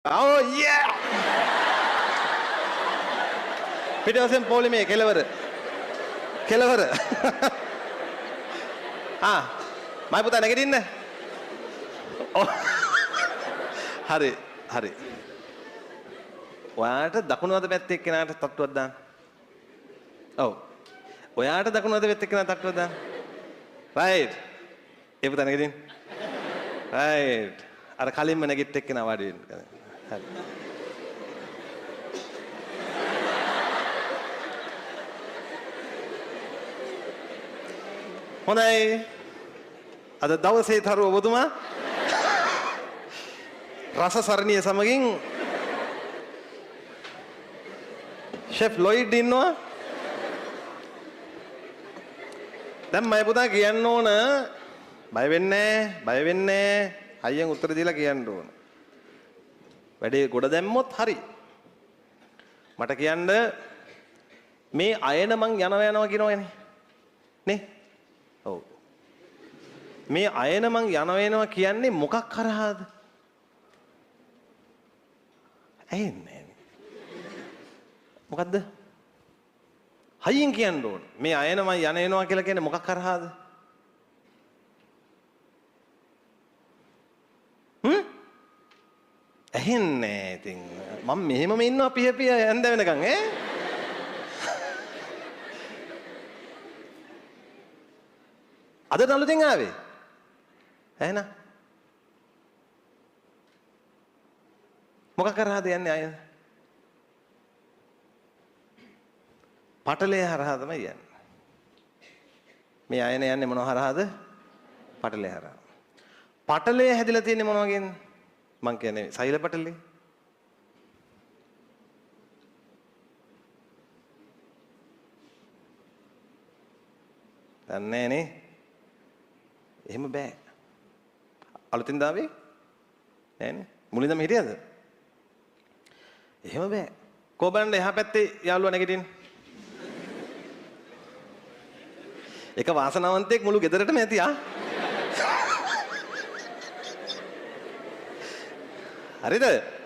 Oh yeah! පිටවසෙන් පොලිමේ කෙලවර. කෙලවර. මයි පුතා නැගිටින්න. හරි හරි. ඔයාට දකුණු අත පැත්තේ එක්කෙනාට තට්ටුවක් දාන්න. ඔව්. ඔයාට දකුණු අත පැත්තේ එක්කෙනාට තට්ටුවක් දාන්න. right. ඒ පුතා නැගිටින්න. right. අර කලින්ම නැගිට එක්කෙනා වාඩි වෙන්න. හරි. හොඳයි. අද දවසේ තරුව ඔබතුමා රස සරණිය සමගින් ෂෙෆ් ලොයිඩ් ඉන්නවා. දැන් මම පුතා කියන්න ඕන බය වෙන්නේ අයියෙන් උත්තර දීලා කියන්න ඕන. වැඩේ ගොඩ දැම්මොත් හරි. මට කියන්න මේ අයන මං යනවා කියනවනේ. නේ? ඔව්. මේ අයන මං යනවා කියන්නේ මොකක් කරහාද? ඇහෙන්නේ. මොකද්ද? හයියෙන් කියන්න ඕන. මේ අයන මං යනවා කියලා කියන්නේ මොකක් කරහාද? ඇහෙන්නේ ඉතින් මම මෙහෙමම ඉන්නවා පිය ඇඳ වෙනකන් අද නළුතින් ආවේ එහෙනම් මොකක් කරාද යන්නේ අය පටලේ හරහා තමයි යන්නේ මේ අයන යන්නේ මොනව හරහාද පටලේ හරහා පටලේ හැදිලා තියෙන්නේ මොන වගේද මං කියන්නේ සෛල පටලේ දන්නේ නේ එහෙම බෑ අලුතින් දාවේ නෑනේ මුලින්දම හිටියද එහෙම බෑ කොබන්න එහා පැත්තේ යාළුවා නැගිටින්න එක වාසනාවන්තයෙක් මුළු ගෙදරටම ඇති හරිද